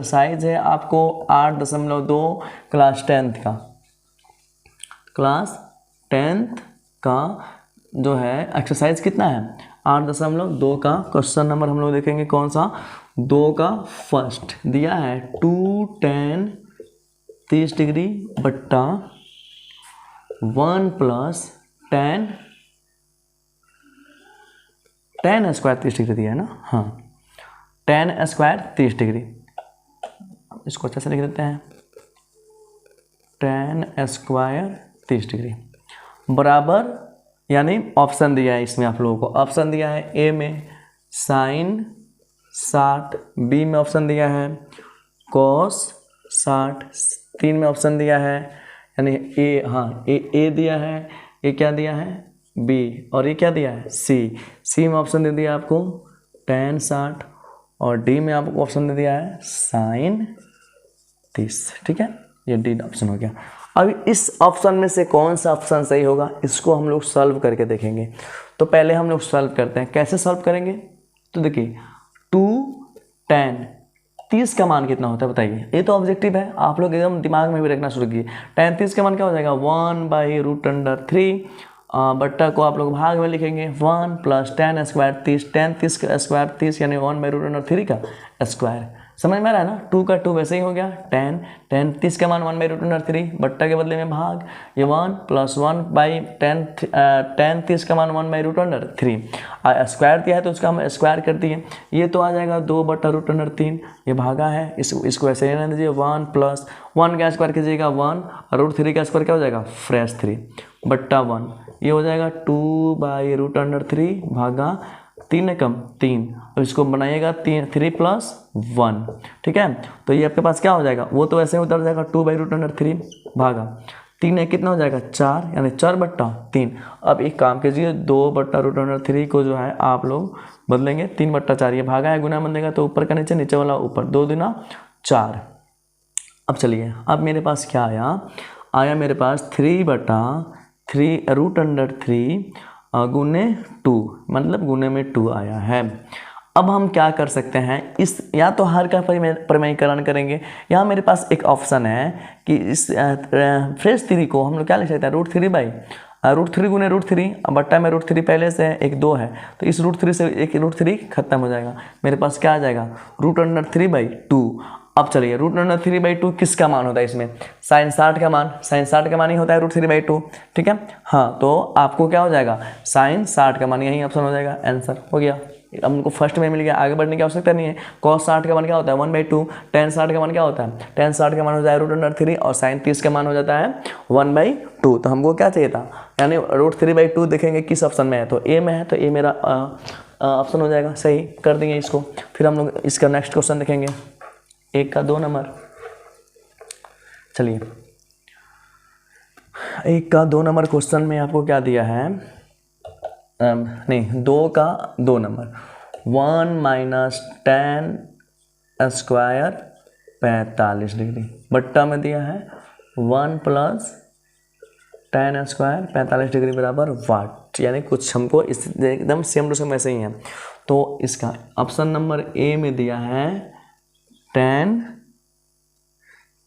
Size है आपको 8.2 class 10th का जो है एक्सरसाइज कितना है 8.2 का क्वेश्चन नंबर हम लोग देखेंगे कौन सा 2 का फर्स्ट दिया है 2 tan 30 डिग्री बट्टा 1 प्लस tan स्क्वायर 30 डिग्री दिया है ना। हाँ tan स्क्वायर 30 डिग्री, इसको अच्छे से लिख देते हैं tan स्क्वायर 30 डिग्री बराबर, यानी ऑप्शन दिया है इसमें आप लोगों को, ऑप्शन दिया है ए में साइन 60, बी में ऑप्शन दिया है कॉस 60, 3 में ऑप्शन दिया है यानी ए, हाँ ए दिया है, ए क्या दिया है बी, और ये क्या दिया है सी में ऑप्शन दे दिया आपको tan 60 और डी में आपको ऑप्शन दे दिया है साइन 30। ठीक है, ये डी ऑप्शन हो गया। अब इस ऑप्शन में से कौन सा ऑप्शन सही होगा इसको हम लोग सॉल्व करके देखेंगे। तो पहले हम लोग सॉल्व करते हैं, कैसे सॉल्व करेंगे, तो देखिए 2 tan 30 का मान कितना होता है बताइए, ये तो ऑब्जेक्टिव है, आप लोग एकदम दिमाग में भी रखना शुरू कीजिए। tan 30 का मान क्या हो जाएगा 1/√3 बट्टा को आप लोग भाग में लिखेंगे 1 प्लस tan स्क्वायर 30, tan 30 का स्क्वायर 30 यानी 1/√3 का स्क्वायर। समझ में आ रहा है ना, 2 का 2 वैसे ही हो गया, tan 30 का मान 1/√3 बट्टा के बदले में भाग, ये 1 प्लस 1/tan 30 का मान 1/√3 स्क्वायर दिया है तो उसका हम स्क्वायर कर दिए, ये तो आ जाएगा 2/√3, ये भागा है, इसको ऐसे ही रहने दीजिए 1 प्लस 1 का स्क्वायर कीजिएगा 1 और √3 का स्क्वायर क्या हो जाएगा फ्रेश 3 बट्टा 1, ये हो जाएगा 2/√3 भागा 3 कम 3, अब इसको बनाइएगा 3 प्लस 1। ठीक है, तो ये आपके पास क्या हो जाएगा, वो तो ऐसे उतर जाएगा 2/√3 भागा 3 कितना हो जाएगा 4 यानी 4/3। अब एक काम कीजिए 2/√3 को जो है आप लोग बदलेंगे 3/4, ये भागा है गुना बनेगा तो ऊपर का नीचे, नीचे वाला ऊपर, 2 दूना 4। अब चलिए, अब मेरे पास क्या आया मेरे पास 3/3 गुने 2, मतलब गुने में 2 आया है। अब हम क्या कर सकते हैं, इस या तो हर का परिमेयीकरण करेंगे, यहाँ मेरे पास एक ऑप्शन है कि इस फ्रेश 3 को हम लोग क्या लिख सकते हैं √3 गुने √3, बट्टा में √3 पहले से है, एक 2 है तो इस √3 से एक √3 खत्म हो जाएगा, मेरे पास क्या आ जाएगा √3/2। अब चलिए √3/2 किसका मान होता है इसमें, साइन 60 का मान, साइन 60 का मान ही होता है √3/2। ठीक है, हाँ तो आपको क्या हो जाएगा साइन 60 का मान, यही ऑप्शन हो जाएगा, आंसर हो गया। अब हमको फर्स्ट में मिल गया, आगे बढ़ने की आवश्यकता नहीं है। cos 60 का मान क्या होता है 1/2, tan 60 का मान क्या होता है, tan 60 का मान हो जाए √3 और साइन 30 का मान हो जाता है 1/2। तो हमको क्या चाहिए था, यानी √3/2 देखेंगे किस ऑप्शन में है, तो ए में है, तो ए मेरा ऑप्शन हो जाएगा, सही कर देंगे इसको। फिर हम लोग इसका नेक्स्ट क्वेश्चन देखेंगे, 1 का 2 नंबर। चलिए 1 का 2 नंबर क्वेश्चन में आपको क्या दिया है, नहीं 2 का 2 नंबर 1 - tan स्क्वायर 45 डिग्री बट्टा में दिया है 1 प्लस tan स्क्वायर 45 डिग्री बराबर वाट, यानी कुछ हमको इस एकदम सेम टू सेम ऐसे ही है। तो इसका ऑप्शन नंबर ए में दिया है tan,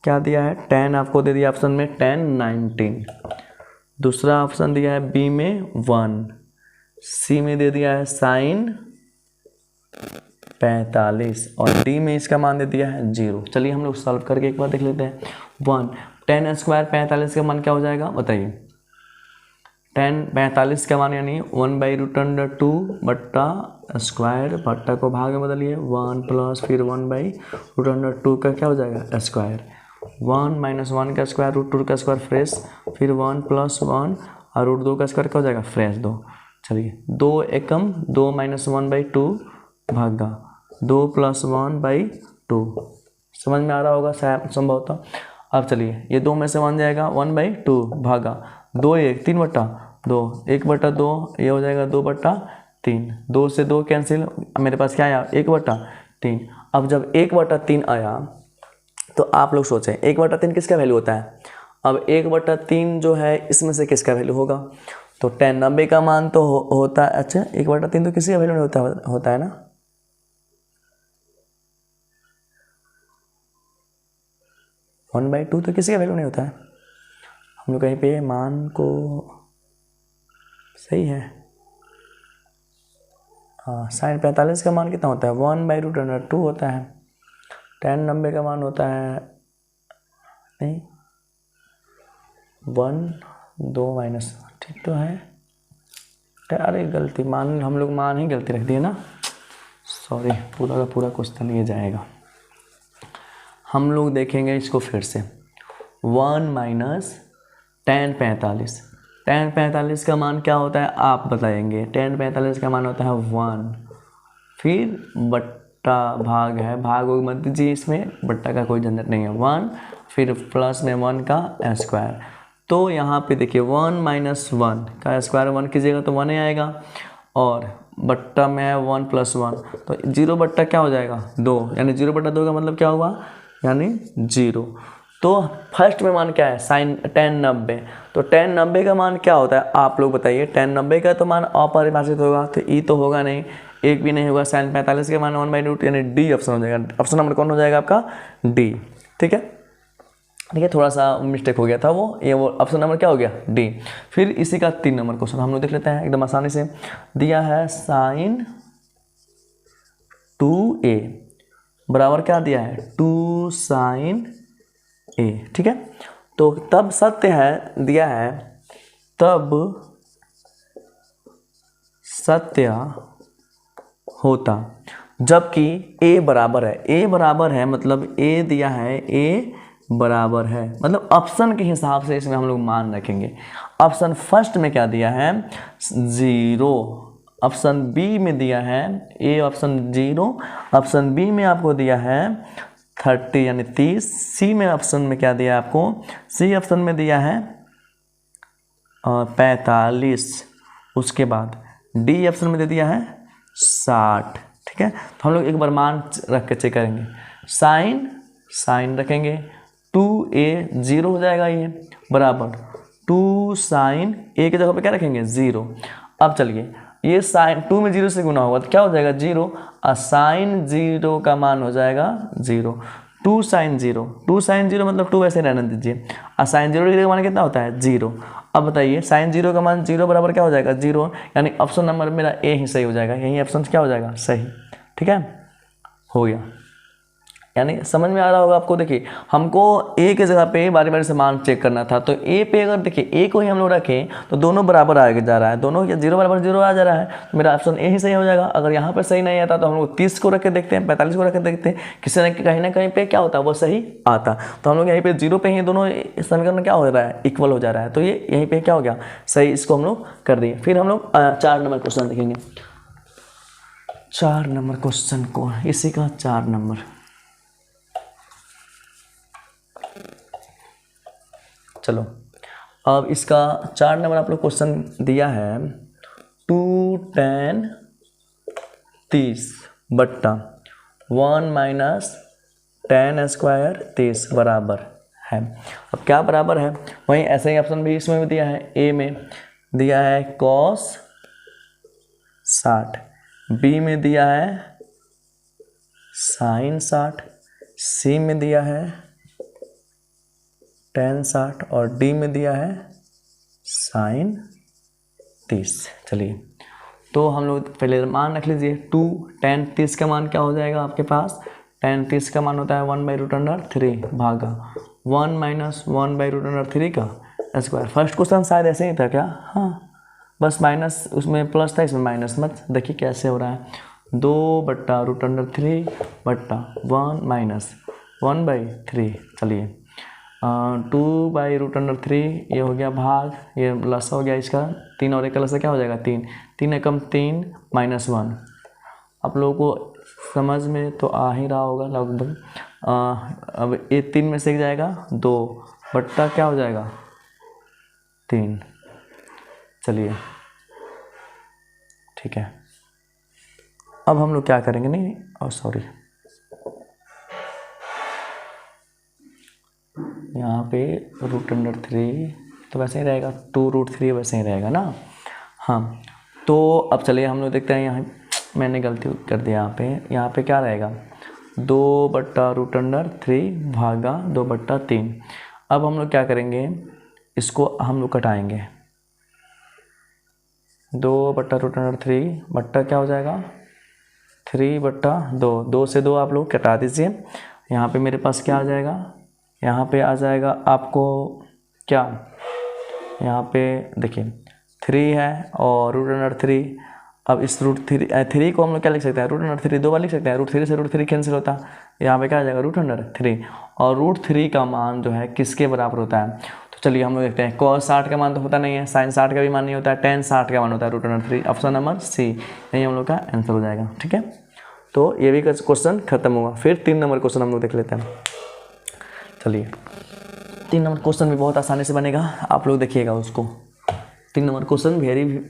क्या दिया है tan आपको दे दिया ऑप्शन में tan 19, दूसरा ऑप्शन दिया है बी में 1, सी में दे दिया है साइन 45 और डी में इसका मान दे दिया है 0। चलिए हम लोग सॉल्व करके एक बार देख लेते हैं। 1 tan स्क्वायर 45 का मान क्या हो जाएगा बताइए, tan 45 का मान यानी 1/√2 बट्टा स्क्वायर, बट्टा को भाग में बदलिए 1 प्लस फिर 1/√2 का क्या हो जाएगा स्क्वायर, 1 - 1 का स्क्वायर √2 का स्क्वायर फ्रेश, फिर 1 प्लस 1 और √2 का स्क्वायर क्या हो जाएगा फ्रेश 2। चलिए 2 एकम 2 - 1/2 भागा 2 + 1/2, समझ में आ रहा होगा शायद संभवतः। अब चलिए ये 2 में से 1 जाएगा 1/2 भागा 2 1 3/2, 1/2 ये हो जाएगा 2/3, 2 से 2 कैंसिल, मेरे पास क्या आया 1/3। अब जब 1/3 आया तो आप लोग सोचें 1/3 किसका वैल्यू होता है, अब 1/3 जो है इसमें से किसका वैल्यू होगा, तो tan 90 का मान तो होता है, अच्छा 1/3 तो किसी का वैल्यू नहीं होता है ना, 1/2 तो किसी का वैल्यू नहीं होता है। हम लोग कहीं पे मान को सही है, हाँ sin 45 का मान कितना होता है 1/√2 होता है। tan 90 का मान होता है नहीं 1 2 माइनस, ठीक तो है। अरे गलती मान, हम लोग मान ही गलती रख दिए ना, सॉरी। पूरा का पूरा क्वेश्चन ये जाएगा। हम लोग देखेंगे इसको फिर से। 1 माइनस tan 45, tan 45 का मान क्या होता है आप बताएंगे। tan 45 का मान होता है 1, फिर बट्टा भाग है, भाग मत दीजिए, इसमें बट्टा का कोई झंझट नहीं है। 1 फिर प्लस में 1 का स्क्वायर। तो यहाँ पे देखिए 1 माइनस 1 का स्क्वायर 1 कीजिएगा तो 1 ही आएगा, और बट्टा में है 1 प्लस 1 तो 0 बट्टा क्या हो जाएगा 2, यानी 0/2 का मतलब क्या हुआ यानी 0। तो फर्स्ट में मान क्या है sin tan 90, तो tan 90 का मान क्या होता है आप लोग बताइए। tan 90 का तो मान अपरिभाषित होगा, तो ई तो होगा नहीं, एक भी नहीं होगा। sin 45 का मान 1/√2 यानी डी ऑप्शन हो जाएगा। ऑप्शन नंबर कौन हो जाएगा आपका डी, ठीक है। ठीक है, थोड़ा सा मिस्टेक हो गया था वो, ये वो ऑप्शन नंबर क्या हो गया डी। फिर इसी का 3 नंबर क्वेश्चन हम लोग देख लेते हैं एकदम आसानी से। दिया है sin 2a बराबर क्या दिया है 2 sin a, ठीक है। तो तब सत्य है दिया है, तब सत्य होता जबकि a बराबर है। a बराबर है मतलब a दिया है, a बराबर है मतलब ऑप्शन के हिसाब से इसमें हम लोग मान रखेंगे। ऑप्शन फर्स्ट में क्या दिया है 0, ऑप्शन बी में दिया है ए ऑप्शन 0, ऑप्शन बी में आपको दिया है 30 यानी 30, सी में ऑप्शन में क्या दिया है आपको, सी ऑप्शन में दिया है 45, उसके बाद डी ऑप्शन में दे दिया है 60, ठीक है। तो हम लोग एक बार मान रख के चेक करेंगे। साइन रखेंगे 2a 0 हो जाएगा, ये बराबर 2 sin a की जगह पे क्या रखेंगे 0। अब चलिए ये साइन 2 में 0 से गुना होगा तो क्या हो जाएगा 0, और साइन 0 का मान हो जाएगा 0। 2 sin 0 मतलब 2 वैसे रहने दीजिए, और साइन 0 का मान कितना होता है 0। अब बताइए साइन 0 का मान 0 बराबर क्या हो जाएगा 0, यानी ऑप्शन नंबर मेरा ए ही सही हो जाएगा, यही ऑप्शन क्या हो जाएगा सही, ठीक है। हो गया, यानी समझ में आ रहा होगा आपको। देखिए हमको ए के जगह पे बारी बारी से मान चेक करना था, तो ए पे अगर देखिए ए को ही हम लोग रखें तो दोनों बराबर आगे जा रहा है, दोनों 0 बराबर 0 आ जा रहा है, तो मेरा ऑप्शन ए ही सही हो जाएगा। अगर यहाँ पर सही नहीं आता तो हम लोग 30 को रख के देखते हैं, 45 को रख के देखते हैं, किसी न कहीं ना कहीं पे क्या होता है वो सही आता। तो हम लोग यहीं पे 0 पे ही दोनों समीकरण क्या हो रहा है इक्वल हो जा रहा है, तो ये यहीं पे क्या हो गया सही, इसको हम लोग कर दिए। फिर हम लोग 4 नंबर क्वेश्चन देखेंगे। 4 नंबर क्वेश्चन को इसी का 4 नंबर, चलो अब इसका 4 नंबर आप लोग क्वेश्चन दिया है 2 tan 30 बट्टा 1 माइनस tan स्क्वायर 30 बराबर है। अब क्या बराबर है, वहीं ऐसे ही ऑप्शन भी इसमें भी दिया है, ए में दिया है cos 60, बी में दिया है sin 60, सी में दिया है tan 60 और डी में दिया है sin 30। चलिए तो हम लोग पहले मान रख लीजिए 2 tan 30 का मान क्या हो जाएगा आपके पास, tan 30 का मान होता है 1/√3 भागा 1 माइनस 1/√3 का स्क्वायर। फर्स्ट क्वेश्चन शायद ऐसे ही था क्या, हाँ बस माइनस उसमें प्लस था इसमें माइनस, मत देखिए कैसे हो रहा है 2/√3 बट्टा 1 माइनस 1/3। चलिए 2/√3 ये हो गया भाग, ये लस हो गया इसका 3 और एक लस क्या हो जाएगा 3, 3 एकम 3 माइनस 1। आप लोगों को समझ में तो आ ही रहा होगा लगभग। अब ये 3 में से जाएगा 2 बट्टा क्या हो जाएगा 3। चलिए ठीक है, अब हम लोग क्या करेंगे, नहीं और सॉरी यहाँ पे √3 तो वैसे ही रहेगा, 2√3 वैसे ही रहेगा ना। हाँ तो अब चलिए हम लोग देखते हैं, यहाँ मैंने गलती कर दिया, यहाँ पे क्या रहेगा 2/√3 भागा 2/3। अब हम लोग क्या करेंगे, इसको हम लोग कटाएंगे। 2/√3 बट्टा क्या हो जाएगा 3/2। 2 से 2 आप लोग कटा दीजिए। यहाँ पे मेरे पास क्या आ जाएगा, यहाँ पे आ जाएगा आपको क्या, यहाँ पे देखिए 3 है और √3। अब इस √3 को हम लोग क्या लिख सकते हैं, √3 2 बार लिख सकते हैं। √3 से √3 कैंसिल होता है, यहाँ पे क्या आ जाएगा √3। और √3 का मान जो है किसके बराबर होता है, तो चलिए हम लोग देखते हैं। cos 60 का मान तो होता नहीं है, sin 60 का भी मान नहीं होता है, tan 60 का मान होता है √3। ऑप्शन नंबर सी यही हम लोग का आंसर हो जाएगा। ठीक है, तो ये भी क्वेश्चन खत्म हुआ। फिर 3 नंबर क्वेश्चन हम लोग देख लेते हैं। चलिए 3 नंबर क्वेश्चन भी बहुत आसानी से बनेगा, आप लोग देखिएगा उसको। 3 नंबर क्वेश्चन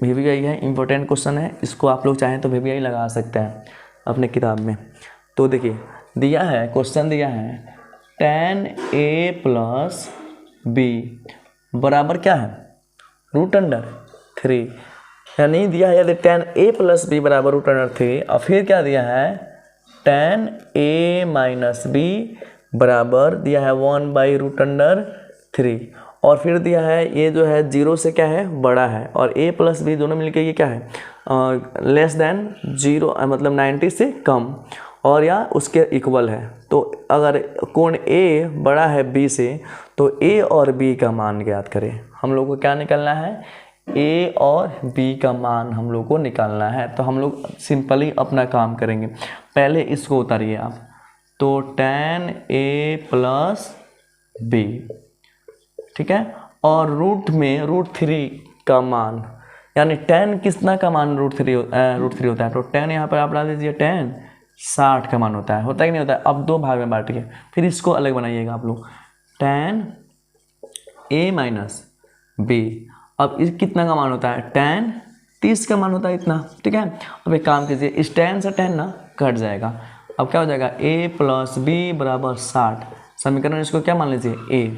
VVI है, इंपॉर्टेंट क्वेश्चन है, इसको आप लोग चाहें तो VVI लगा सकते हैं अपने किताब में। तो देखिए दिया है, क्वेश्चन दिया है tan A + B बराबर क्या है √3, यानी दिया है यदि tan A + B बराबर √3। और फिर क्या दिया है tan A - B बराबर दिया है 1/√3। और फिर दिया है ये जो है 0 से क्या है बड़ा है, और A + B दोनों मिलके ये क्या है लेस देन 0, मतलब 90 से कम और या उसके इक्वल है। तो अगर कोण A बड़ा है B से तो A और B का मान ज्ञात करें। हम लोग को क्या निकालना है, A और B का मान हम लोग को निकालना है। तो हम लोग सिंपली अपना काम करेंगे, पहले इसको उतारिए आप। तो tan A + B, ठीक है, और रूट में √3 का मान, यानी tan कितना का मान √3 होता है। तो tan यहाँ पर आप डाल दीजिए, tan 60 का मान होता है कि नहीं होता है। अब 2 भाग में बांटिए, फिर इसको अलग बनाइएगा आप लोग। tan A - B, अब इस कितना का मान होता है, tan 30 का मान होता है इतना। ठीक है, अब एक काम कीजिए, इस tan से tan ना कट जाएगा। अब क्या हो जाएगा A + B बराबर 60। समीकरण इसको क्या मान लीजिए A,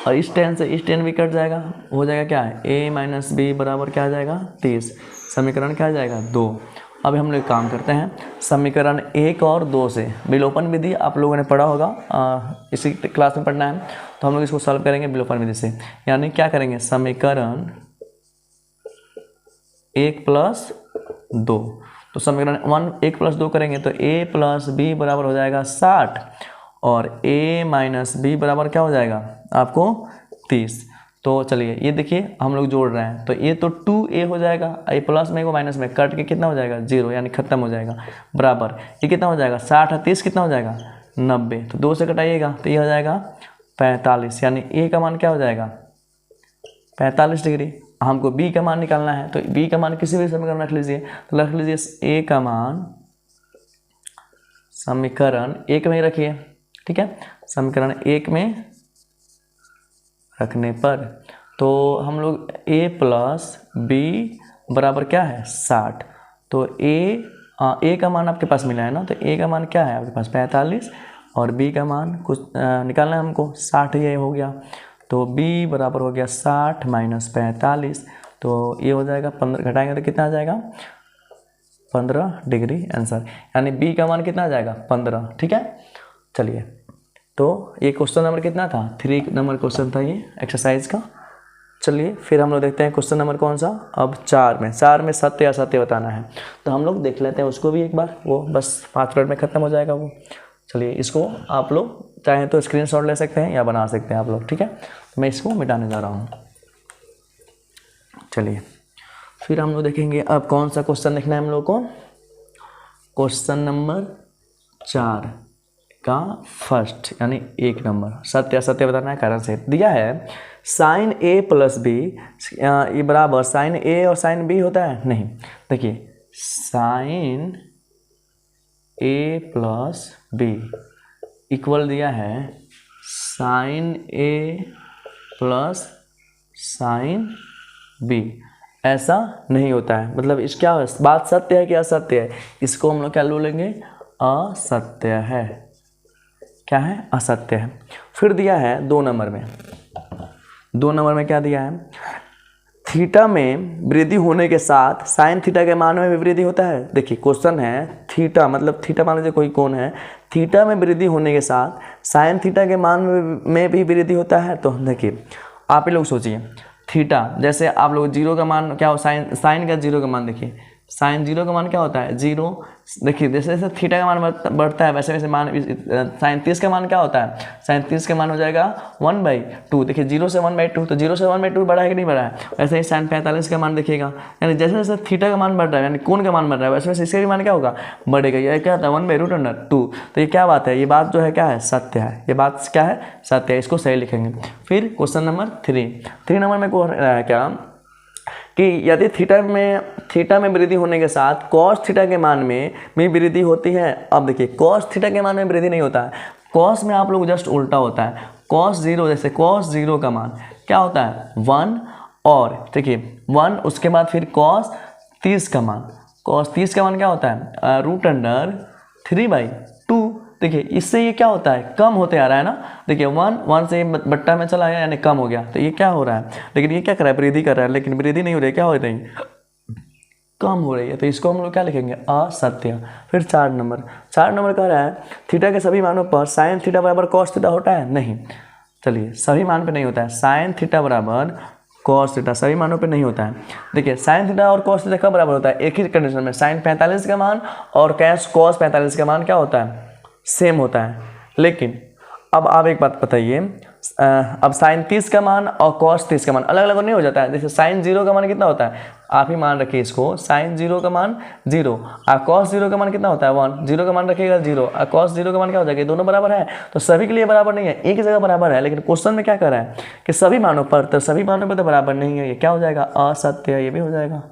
और इस tan से इस tan भी कट जाएगा, हो जाएगा क्या है A - B बराबर क्या आ जाएगा 30। समीकरण क्या आ जाएगा 2। अब हम लोग काम करते हैं, समीकरण 1 और 2 से विलोपन विधि आप लोगों ने पढ़ा होगा, इसी क्लास में पढ़ना है। तो हम लोग इसको सॉल्व करेंगे विलोपन विधि से, यानी क्या करेंगे, समीकरण 1 + 2। तो समीकरण 1 + 2 करेंगे तो A + B बराबर हो जाएगा 60, और A - B बराबर क्या हो जाएगा आपको 30। तो चलिए ये देखिए हम लोग जोड़ रहे हैं, तो ये तो 2A हो जाएगा, A प्लस में को माइनस में कट के कितना हो जाएगा 0, यानी खत्म हो जाएगा। बराबर ये कितना हो जाएगा 60 और 30 कितना हो जाएगा 90, तो 2 से कटाइएगा तो ये हो जाएगा 45, यानी A का मान क्या हो जाएगा 45 डिग्री। हमको B का मान निकालना है, तो B का मान किसी भी समीकरण रख लीजिए, तो रख लीजिए A का मान समीकरण 1 में ही रखिए। ठीक है, समीकरण 1 में रखने पर तो हम लोग A + B बराबर क्या है 60। तो A का मान आपके पास मिला है ना, तो A का मान क्या है आपके पास 45, और B का मान कुछ निकालना है हमको 60, ये हो गया। तो B बराबर हो गया 60 - 45, तो ये हो जाएगा 15, घटाएंगे तो कितना आ जाएगा 15 डिग्री आंसर, यानी B का मान कितना आ जाएगा 15। ठीक है, चलिए तो ये क्वेश्चन नंबर कितना था 3 नंबर क्वेश्चन था ये एक्सरसाइज का। चलिए फिर हम लोग देखते हैं क्वेश्चन नंबर कौन सा, अब 4 में सत्य असत्य बताना है। तो हम लोग देख लेते हैं उसको भी एक बार, वो बस 5 मिनट में ख़त्म हो जाएगा वो। चलिए इसको आप लोग चाहें तो स्क्रीनशॉट ले सकते हैं या बना सकते हैं आप लोग। ठीक है, तो मैं इसको मिटाने जा रहा हूँ। चलिए फिर हम लोग देखेंगे अब कौन सा क्वेश्चन देखना है हम लोग को, क्वेश्चन नंबर 4 का फर्स्ट यानी 1 नंबर, सत्य असत्य बताना है कारण से। दिया है sin A + B ये बराबर sin A और sin B होता है नहीं। देखिए sin A + B इक्वल दिया है sin A + sin B, ऐसा नहीं होता है। मतलब इस क्या बात सत्य है कि असत्य है, इसको हम लोग क्या बोलेंगे असत्य है। क्या है असत्य है। फिर दिया है 2 नंबर में, 2 नंबर में क्या दिया है, थीटा में वृद्धि होने के साथ साइन थीटा के मान में भी वृद्धि होता है। देखिए क्वेश्चन है थीटा, मतलब थीटा मान लीजिए कोई कोण है, थीटा में वृद्धि होने के साथ साइन थीटा के मान में भी वृद्धि होता है। तो देखिए आप ही लोग सोचिए, थीटा जैसे आप लोग जीरो का मान क्या हो, साइन का जीरो का मान देखिए, साइन जीरो का मान क्या होता है, जीरो। देखिए जैसे जैसे थीटा का मान बढ़ता है वैसे वैसे मान साइन 30 का मान क्या होता है, साइन 30 का मान हो जाएगा 1/2। देखिए 0 से 1/2, तो 0 से 1/2 बढ़ा है कि नहीं बढ़ा है। वैसे ही साइन 45 का मान देखिएगा, यानी जैसे जैसे थीटा का मान बढ़ रहा है यानी कोण का मान बढ़ रहा है वैसे वैसे इसका भी मान क्या होगा, बढ़ेगा। ये क्या होता है 1/√2। तो ये क्या बात है, ये बात जो है क्या है, सत्य है। ये बात क्या है, सत्य है। इसको सही लिखेंगे। फिर क्वेश्चन नंबर 3 नंबर में को रहा है क्या कि यदि थीटा में वृद्धि होने के साथ कॉस थीटा के मान में भी वृद्धि होती है। अब देखिए कॉस थीटा के मान में वृद्धि नहीं होता है, कॉस में आप लोग जस्ट उल्टा होता है। कॉस जीरो, जैसे कॉस जीरो का मान क्या होता है 1, और देखिए 1 उसके बाद फिर कॉस 30 का मान, कॉस 30 का मान क्या होता है √3/2। देखिए इससे ये क्या होता है, कम होते आ रहा है ना। देखिए 1 से बट्टा में चला आया यानी कम हो गया, तो ये क्या हो रहा है, लेकिन ये क्या कर रहा है, वृद्धि कर रहा है, लेकिन वृद्धि नहीं हो रही है, क्या हो रही है, कम हो रही है। तो इसको हम लोग क्या लिखेंगे, असत्य। फिर 4 नंबर कह रहा है थीटा के सभी मानों पर साइन थीटा बराबर कॉस थीटा होता है, नहीं। चलिए सभी मान पे नहीं होता है, साइन थीटा बराबर कॉस थीटा सभी मानों पे नहीं होता है। देखिए साइन थीटा और कॉस थीटा कब बराबर होता है, एक ही कंडीशन में, साइन 45 का मान और कॉस 45 का मान क्या होता है, सेम होता है। लेकिन अब आप एक बात बताइए, अब साइन 30 का मान और कॉस 30 का मान अलग अलग नहीं हो जाता है। जैसे साइन 0 का मान कितना होता है, आप ही मान रखिए इसको, साइन 0 का मान 0 और कॉस 0 का मान कितना होता है 1। 0 का मान रखिएगा 0 और कॉस 0 का मान क्या हो जाएगा, दोनों बराबर है। तो सभी के लिए बराबर नहीं है, एक ही जगह बराबर है। लेकिन क्वेश्चन में क्या कर रहा है कि सभी मानों पर, तो सभी मानों पर तो बराबर नहीं है, ये क्या हो जाएगा, असत्य। ये भी हो जाएगा